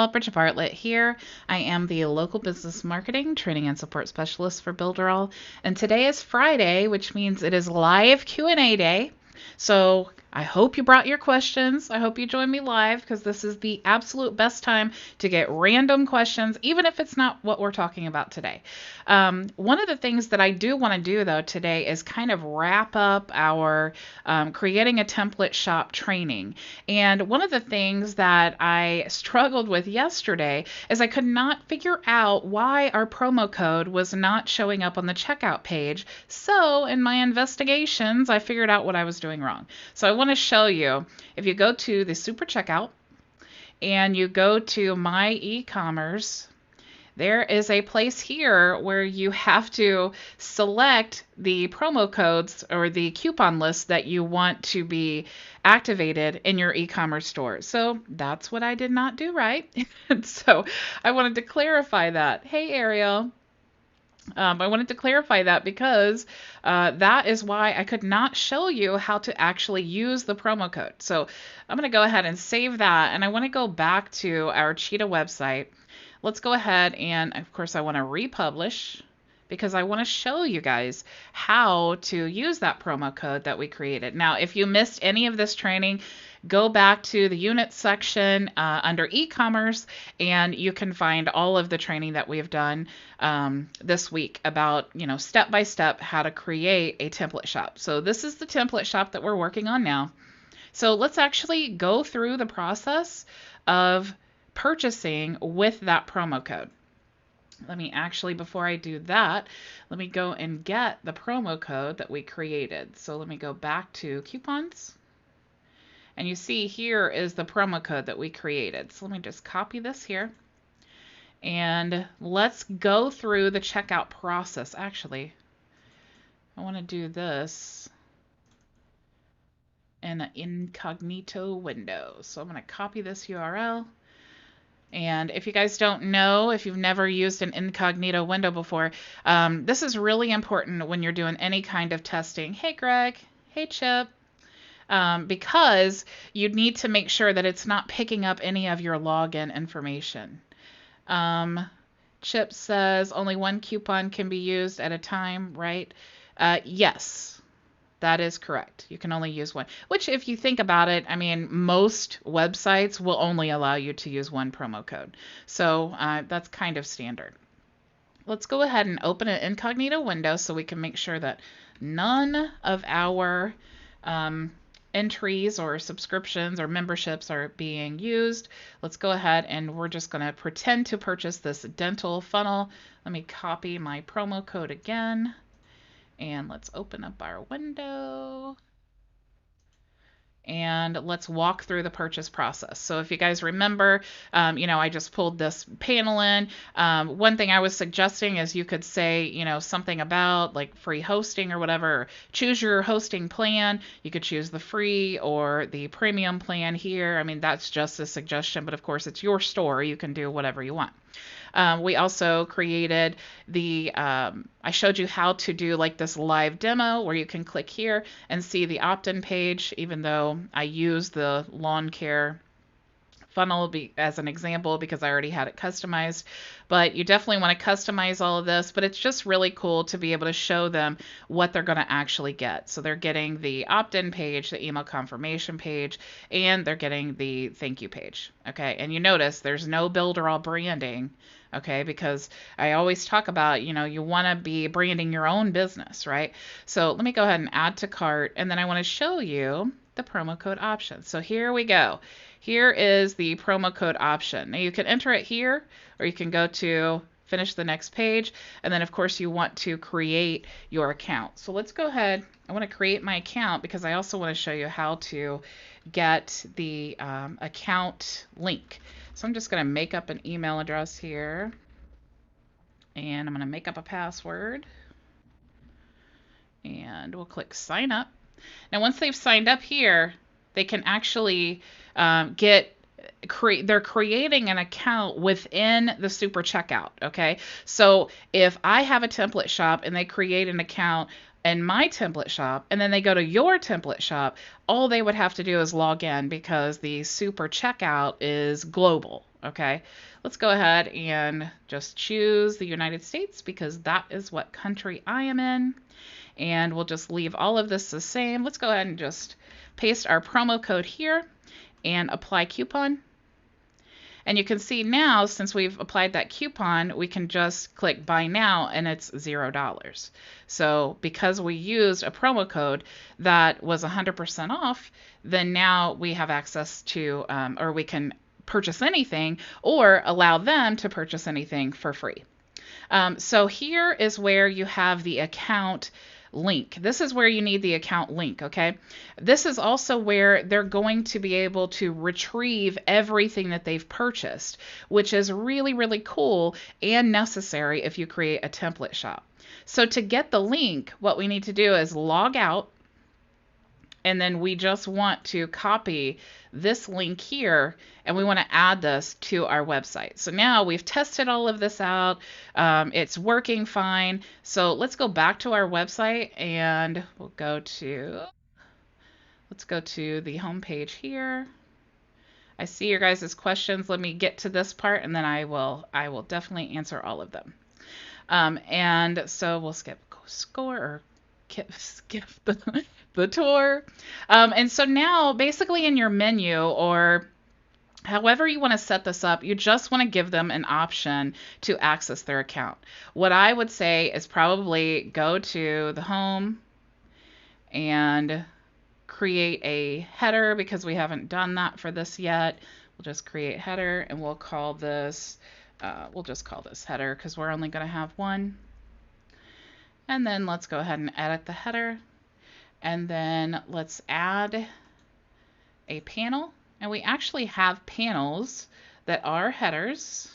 all, Bridget Bartlett here. I am the local business marketing, training, and support specialist for Builderall, and today is Friday, which means it is live Q&A day. So I hope you brought your questions. I hope you join me live because this is the absolute best time to get random questions, even if it's not what we're talking about today. One of the things that I do want to do though today is kind of wrap up our creating a template shop training. And one of the things that I struggled with yesterday is I could not figure out why our promo code was not showing up on the checkout page. So in my investigations, I figured out what I was doing wrong. So I want to show you, if you go to the super checkout and you go to my e-commerce, there is a place here where you have to select the promo codes or the coupon list that you want to be activated in your e-commerce store. So that's what I did not do right. And so I wanted to clarify that. Hey, Ariel. I wanted to clarify that because that is why I could not show you how to actually use the promo code. So I'm going to go ahead and save that, and I want to go back to our Cheetah website. Let's go ahead and, of course, I want to republish because I want to show you guys how to use that promo code that we created. Now, if you missed any of this training, go back to the unit section under e-commerce, and you can find all of the training that we've done this week about, step by step how to create a template shop. So this is the template shop that we're working on now. So let's actually go through the process of purchasing with that promo code. Let me actually, before I do that, let me go and get the promo code that we created. So let me go back to coupons. And you see here is the promo code that we created. So let me just copy this here. And let's go through the checkout process. Actually, I want to do this in an incognito window. So I'm going to copy this URL. And if you guys don't know, if you've never used an incognito window before, this is really important when you're doing any kind of testing. Hey, Greg. Hey, Chip. Because you need to make sure that it's not picking up any of your login information. Chip says only one coupon can be used at a time, right? Yes. That is correct. You can only use one, which if you think about it, I mean, most websites will only allow you to use one promo code. So that's kind of standard. Let's go ahead and open an incognito window so we can make sure that none of our entries or subscriptions or memberships are being used. Let's go ahead and we're just going to pretend to purchase this dental funnel. Let me copy my promo code again. And let's open up our window and let's walk through the purchase process. So if you guys remember, I just pulled this panel in. One thing I was suggesting is you could say, something about like free hosting or whatever, or choose your hosting plan. You could choose the free or the premium plan here. I mean, that's just a suggestion, but of course it's your store. You can do whatever you want. We also created I showed you how to do like this live demo where you can click here and see the opt-in page, even though I used the lawn care funnel as an example because I already had it customized. But you definitely want to customize all of this, but it's just really cool to be able to show them what they're going to actually get. So they're getting the opt-in page, the email confirmation page, and they're getting the thank you page. Okay, and you notice there's no Builderall branding. Okay, because I always talk about, you want to be branding your own business, right? So let me go ahead and add to cart, and then I want to show you the promo code option. So here we go. Here is the promo code option. Now you can enter it here, or you can go to finish the next page, and then of course you want to create your account. So let's go ahead. I want to create my account because I also want to show you how to get the account link. So I'm just going to make up an email address here, and I'm going to make up a password, and we'll click sign up. Now once they've signed up here, they can actually they're creating an account within the super checkout. Okay, so if I have a template shop and they create an account in my template shop and then they go to your template shop, all they would have to do is log in because the super checkout is global. Okay, let's go ahead and just choose the United States because that is what country I am in. And we'll just leave all of this the same. Let's go ahead and just paste our promo code here and apply coupon. And you can see now, since we've applied that coupon, we can just click buy now and it's $0. So because we used a promo code that was 100% off, then now we have access to, or we can purchase anything or allow them to purchase anything for free. So here is where you have the account link. This is where you need the account link, okay? This is also where they're going to be able to retrieve everything that they've purchased, which is really, really cool and necessary if you create a template shop. So to get the link, what we need to do is log out, and then we just want to copy this link here and we want to add this to our website. So now we've tested all of this out. It's working fine. So let's go back to our website and we'll let's go to the home page here. I see your guys' questions. Let me get to this part and then I will definitely answer all of them. And so we'll skip score or skip the tour. And so now basically in your menu or however you want to set this up, you just want to give them an option to access their account. What I would say is probably go to the home and create a header because we haven't done that for this yet. We'll just create header and we'll call this, we'll just call this header because we're only going to have one. And then let's go ahead and edit the header. And then let's add a panel. And we actually have panels that are headers.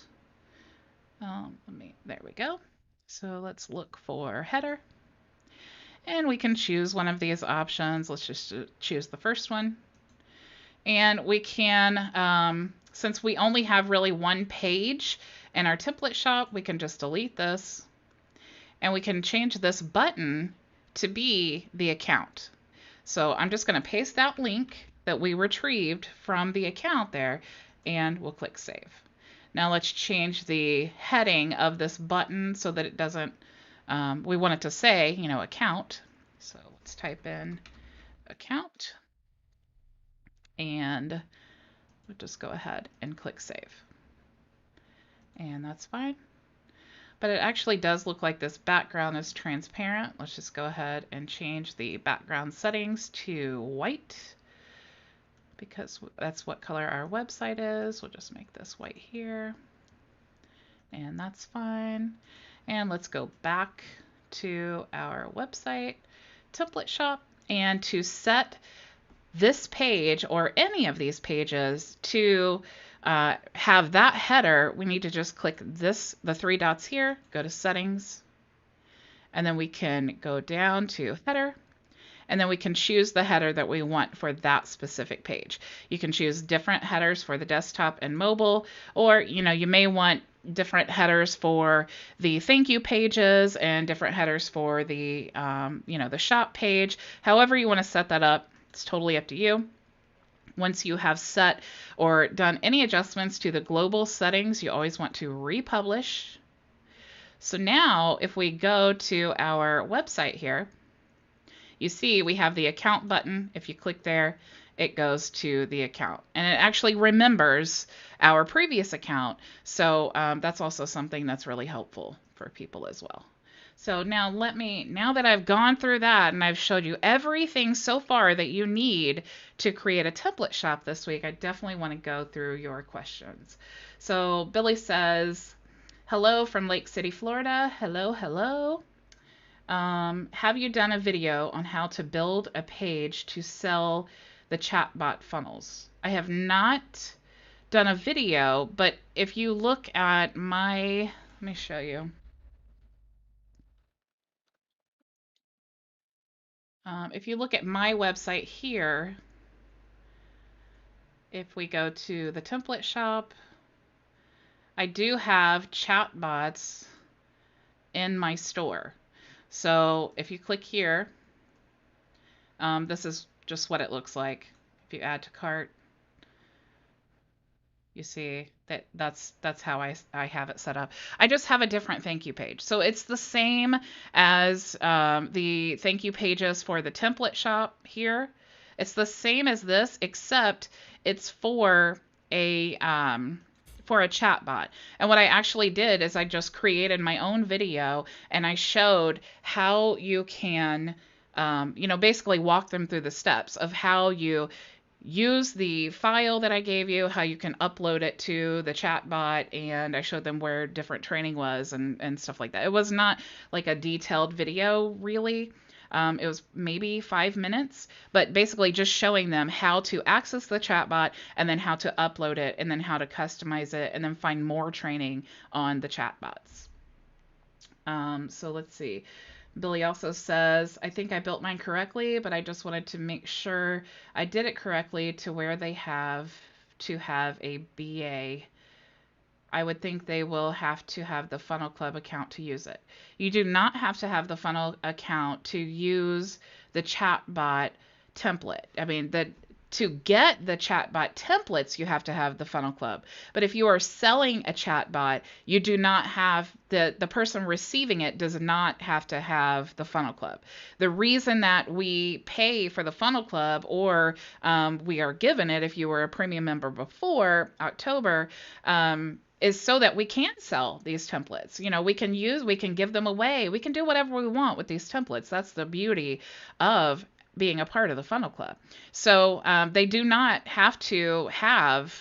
There we go. So let's look for header. And we can choose one of these options. Let's just choose the first one. And we can, since we only have really one page in our template shop, we can just delete this. And we can change this button to be the account. So I'm just going to paste that link that we retrieved from the account there, and we'll click save. Now let's change the heading of this button so that it doesn't, we want it to say, you know, account. So let's type in account, and we'll just go ahead and click save. And that's fine. But it actually does look like this background is transparent. Let's just go ahead and change the background settings to white because that's what color our website is. We'll just make this white here. And that's fine. And let's go back to our website template shop. And to set this page or any of these pages to have that header, we need to just click the three dots here, go to settings, and then we can go down to header, and then we can choose the header that we want for that specific page. You can choose different headers for the desktop and mobile, or you may want different headers for the thank you pages and different headers for the the shop page. However you want to set that up, it's totally up to you. Once you have set or done any adjustments to the global settings, you always want to republish. So now if we go to our website here, you see we have the account button. If you click there, it goes to the account. And it actually remembers our previous account. So that's also something that's really helpful for people as well. So now now that I've gone through that and I've showed you everything so far that you need to create a template shop this week, I definitely want to go through your questions. So Billy says, hello from Lake City, Florida. Hello, hello. Have you done a video on how to build a page to sell the chatbot funnels? I have not done a video, but if you look at let me show you. If you look at my website here, if we go to the template shop, I do have chatbots in my store. So if you click here, this is just what it looks like. If you add to cart, You see that that's how I have it set up. I just have a different thank you page. So it's the same as the thank you pages for the template shop here. It's the same as this, except it's for a chat bot. And what I actually did is I just created my own video and I showed how you can, basically walk them through the steps of how you use the file that I gave you, how you can upload it to the chatbot, and I showed them where different training was and stuff like that. It was not like a detailed video, really. It was maybe 5 minutes, but basically just showing them how to access the chatbot and then how to upload it and then how to customize it and then find more training on the chatbots. So let's see. Billy also says, I think I built mine correctly, but I just wanted to make sure I did it correctly to where they have to have a BA. I would think they will have to have the Funnel Club account to use it. You do not have to have the Funnel account to use the chatbot template. I mean, to get the chatbot templates, you have to have the Funnel Club. But if you are selling a chatbot, you do not have the person receiving it does not have to have the Funnel Club. The reason that we pay for the Funnel Club, or we are given it if you were a premium member before October, is so that we can sell these templates. We can give them away. We can do whatever we want with these templates. That's the beauty of being a part of the Funnel Club. So they do not have to have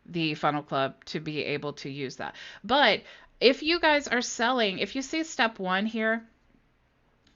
the Funnel Club to be able to use that. But if you guys are selling, if you see step 1 here,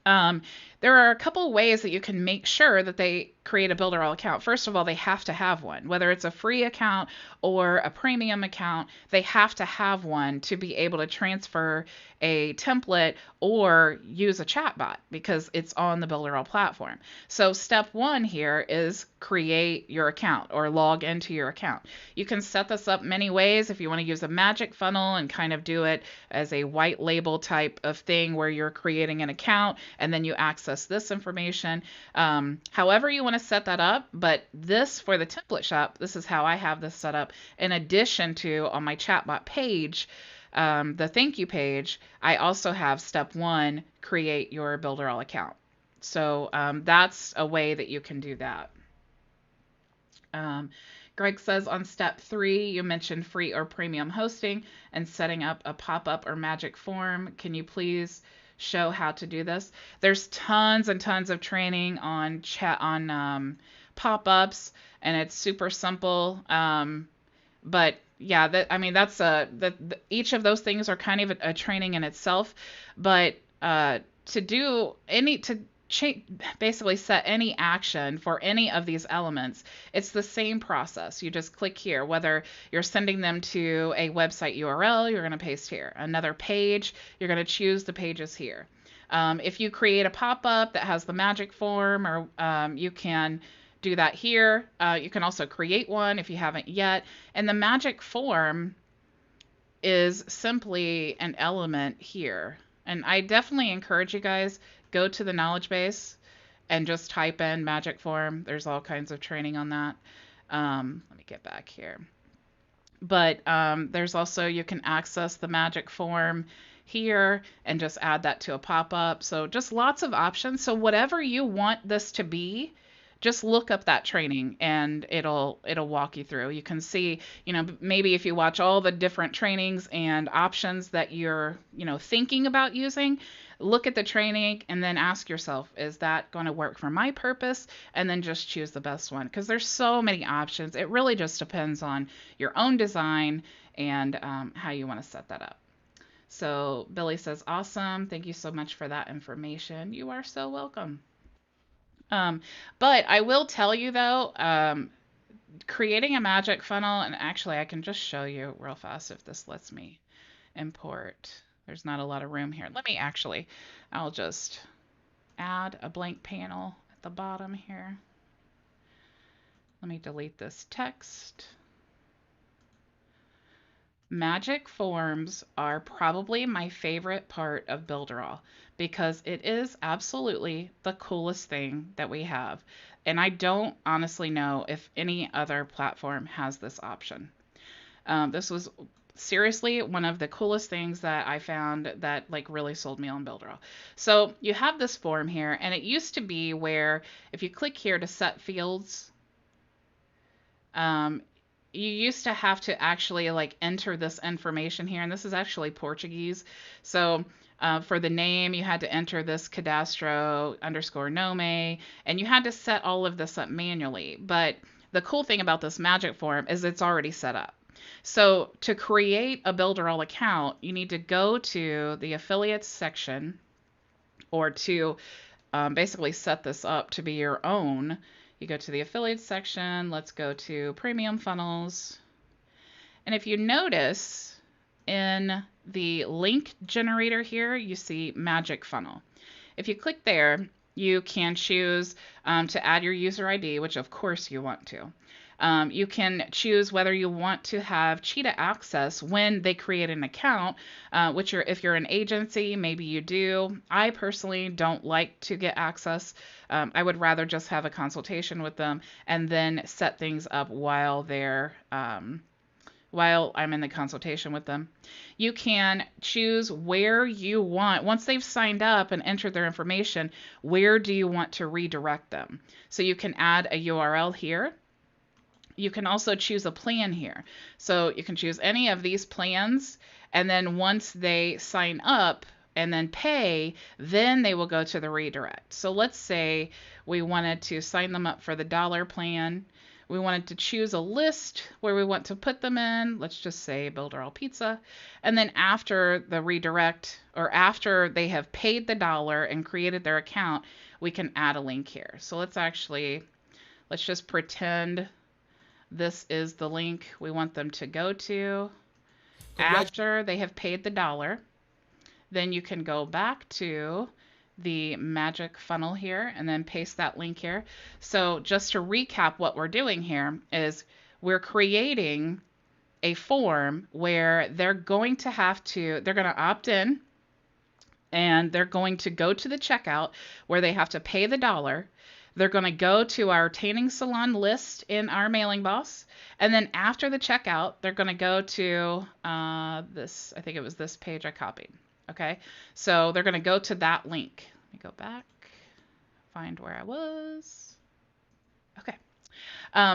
there are a couple ways that you can make sure that they create a Builderall account. First of all, they have to have one. Whether it's a free account or a premium account, they have to have one to be able to transfer a template or use a chatbot because it's on the Builderall platform. So step 1 here is create your account or log into your account. You can set this up many ways if you want to use a magic funnel and kind of do it as a white label type of thing where you're creating an account and then you access this information. However you want to set that up, but this for the template shop, this is how I have this set up. In addition to on my chatbot page, the thank you page, I also have step 1, create your Builderall account. So that's a way that you can do that. Greg says on step 3, you mentioned free or premium hosting and setting up a pop-up or magic form. Can you please show how to do this? There's tons and tons of training on pop-ups, and it's super simple. But yeah, that's each of those things are kind of a training in itself. But basically set any action for any of these elements, it's the same process. You just click here, whether you're sending them to a website URL, you're going to paste here. Another page, you're going to choose the pages here. If you create a pop-up that has the magic form, or you can do that here. You can also create one if you haven't yet. And the magic form is simply an element here. And I definitely encourage you guys, go to the knowledge base and just type in magic form. There's all kinds of training on that. Let me get back here. But there's also, you can access the magic form here and just add that to a pop-up. So just lots of options. So whatever you want this to be, just look up that training and it'll walk you through. You can see, maybe if you watch all the different trainings and options that you're, thinking about using, look at the training and then ask yourself, is that going to work for my purpose? And then just choose the best one, because there's so many options. It really just depends on your own design and how you want to set that up. So Billy says, awesome. Thank you so much for that information. You are so welcome. But I will tell you though, creating a magic funnel, and actually I can just show you real fast if this lets me import. There's not a lot of room here. I'll just add a blank panel at the bottom here. Let me delete this text. Magic forms are probably my favorite part of Builderall because it is absolutely the coolest thing that we have. And I don't honestly know if any other platform has this option. This was seriously one of the coolest things that I found that like really sold me on Builderall. So you have this form here, and it used to be where if you click here to set fields, you used to have to actually like enter this information here, and this is actually Portuguese. So for the name, you had to enter this cadastro _ nome, and you had to set all of this up manually. But the cool thing about this magic form is it's already set up. So to create a Builderall account, you need to go to the affiliates section, or to basically set this up to be your own. You go to the affiliates section, let's go to premium funnels. And if you notice in the link generator here, you see magic funnel. If you click there, you can choose to add your user ID, which of course you want to. You can choose whether you want to have cheetah access when they create an account, which if you're an agency, maybe you do. I personally don't like to get access. I would rather just have a consultation with them and then set things up while I'm in the consultation with them. You can choose where you want, once they've signed up and entered their information, where do you want to redirect them? So you can add a URL here. You can also choose a plan here. So you can choose any of these plans, and then once they sign up and then pay, then they will go to the redirect. So let's say we wanted to sign them up for the dollar plan. We wanted to choose a list where we want to put them in. Let's just say Builderall Pizza. And then after the redirect, or after they have paid the dollar and created their account, we can add a link here. So let's just pretend this is the link we want them to go to after they have paid the dollar. Then you can go back to the magic funnel here and then paste that link here. So just to recap, what we're doing here is we're creating a form where they're going to opt in, and they're going to go to the checkout where they have to pay the dollar. They're going to go to our tanning salon list in our mailing boss. And then after the checkout, they're going to go to this, I think it was this page I copied. Okay, so they're going to go to that link. Let me go back, find where I was. Okay,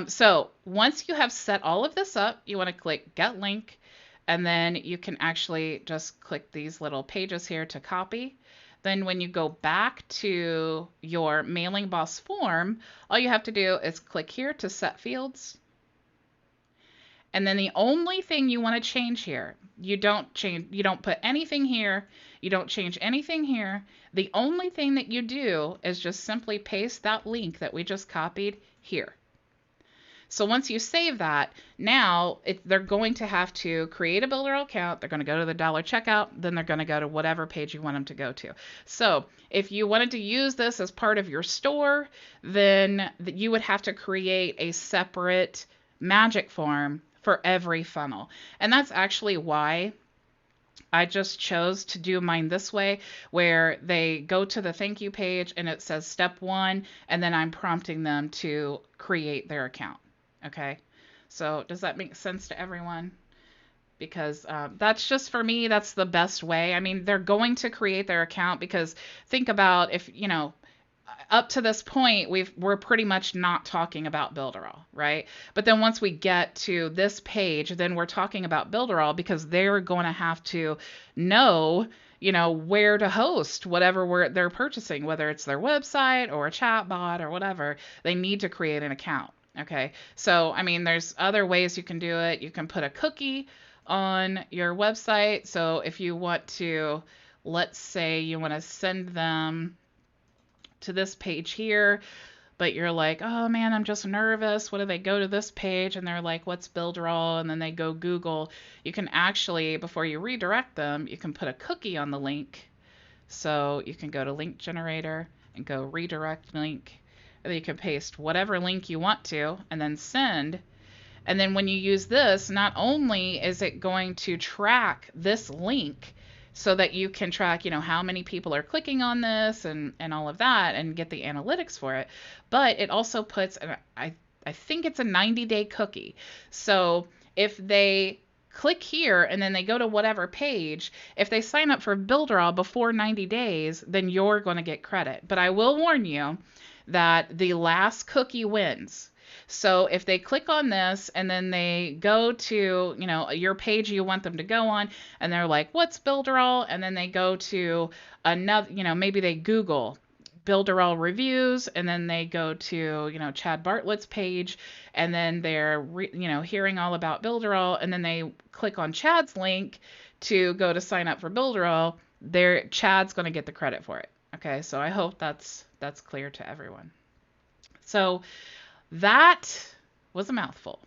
so once you have set all of this up, you want to click Get Link, and then you can actually just click these little pages here to copy. Then when you go back to your mailing boss form, all you have to do is click here to set fields. And then the only thing you want to change here, you don't put anything here, you don't change anything here. The only thing that you do is just simply paste that link that we just copied here. So once you save that, now they're going to have to create a Builderall account. They're going to go to the dollar checkout. Then they're going to go to whatever page you want them to go to. So if you wanted to use this as part of your store, then you would have to create a separate magic form for every funnel. And that's actually why I just chose to do mine this way, where they go to the thank you page and it says step 1, and then I'm prompting them to create their account. Okay, so does that make sense to everyone? Because that's just, for me, that's the best way. I mean, they're going to create their account, because think about, if, up to this point, we're pretty much not talking about Builderall, right? But then once we get to this page, then we're talking about Builderall, because they're going to have to know, where to host whatever they're purchasing, whether it's their website or a chat bot or whatever. They need to create an account. Okay, so I mean, there's other ways you can do it. You can put a cookie on your website. So if you want to, let's say you want to send them to this page here, but you're like, oh man, I'm just nervous. What do they go to this page? And they're like, what's Builderall? And then they go Google. You can actually, before you redirect them, you can put a cookie on the link. So you can go to link generator and go redirect link. And then you can paste whatever link you want to and then send. And then when you use this, not only is it going to track this link so that you can track, how many people are clicking on this and all of that and get the analytics for it, but it also puts, I think it's a 90-day cookie. So if they click here and then they go to whatever page, if they sign up for Builderall before 90 days, then you're going to get credit. But I will warn you that the last cookie wins. So if they click on this and then they go to, your page you want them to go on, and they're like, what's Builderall? And then they go to another, maybe they Google Builderall reviews, and then they go to, Chad Bartlett's page, and then they're, hearing all about Builderall, and then they click on Chad's link to go to sign up for Builderall, Chad's going to get the credit for it. Okay, so I hope that's clear to everyone. So that was a mouthful.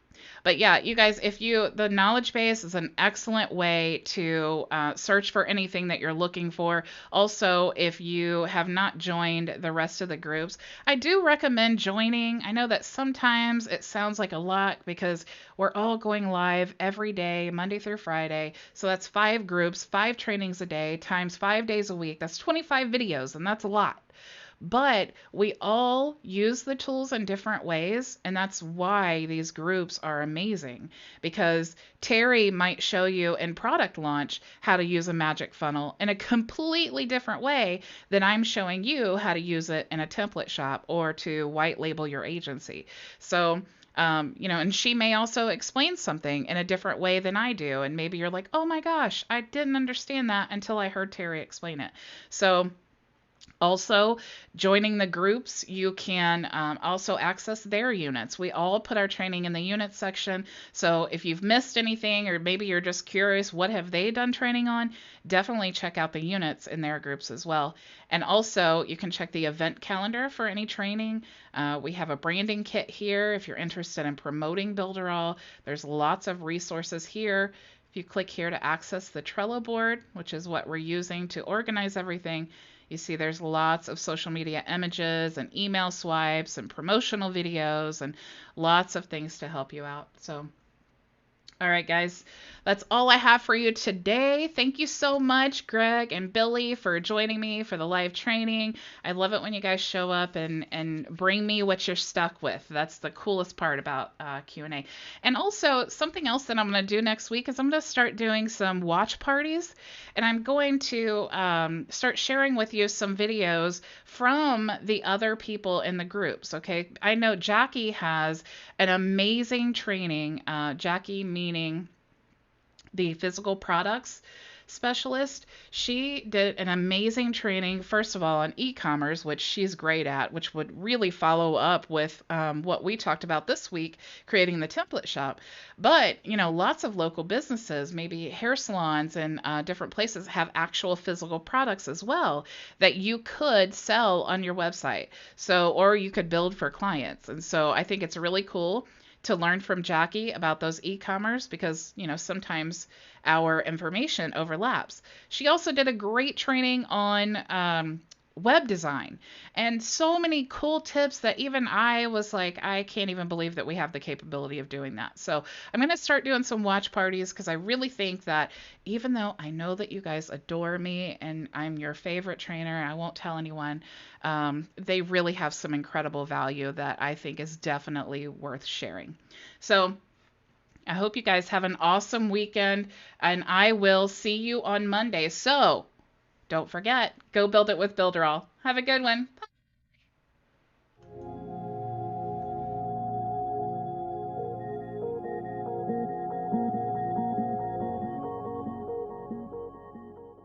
But yeah, you guys, the knowledge base is an excellent way to search for anything that you're looking for. Also, if you have not joined the rest of the groups, I do recommend joining. I know that sometimes it sounds like a lot because we're all going live every day, Monday through Friday. So that's 5 groups, 5 trainings a day, times 5 days a week. That's 25 videos, and that's a lot. But we all use the tools in different ways, and that's why these groups are amazing, because Terry might show you in product launch how to use a magic funnel in a completely different way than I'm showing you how to use it in a template shop or to white label your agency. So and she may also explain something in a different way than I do, and maybe you're like, oh my gosh, I didn't understand that until I heard Terry explain it. So also, joining the groups, you can also access their units. We all put our training in the units section. So if you've missed anything, or maybe you're just curious, what have they done training on? Definitely check out the units in their groups as well. And also, you can check the event calendar for any training. We have a branding kit here if you're interested in promoting Builderall. There's lots of resources here. If you click here to access the Trello board, which is what we're using to organize everything, you see there's lots of social media images and email swipes and promotional videos and lots of things to help you out. So, all right, guys, that's all I have for you today. Thank you so much, Greg and Billy, for joining me for the live training. I love it when you guys show up and bring me what you're stuck with. That's the coolest part about Q&A. And also, something else that I'm going to do next week is I'm going to start doing some watch parties, and I'm going to start sharing with you some videos from the other people in the groups, okay? I know Jackie has an amazing training, Jackie meaning the physical products specialist. She did an amazing training, first of all, on e-commerce, which she's great at, which would really follow up with what we talked about this week, creating the template shop. But, lots of local businesses, maybe hair salons and different places have actual physical products as well that you could sell on your website. So, or you could build for clients. And so I think it's really cool to learn from Jackie about those e-commerce because, sometimes our information overlaps. She also did a great training on web design and so many cool tips that even I was like, I can't even believe that we have the capability of doing that. So I'm going to start doing some watch parties because I really think that even though I know that you guys adore me and I'm your favorite trainer, I won't tell anyone, they really have some incredible value that I think is definitely worth sharing. So I hope you guys have an awesome weekend, and I will see you on Monday. So don't forget, go build it with Builderall. Have a good one. Bye.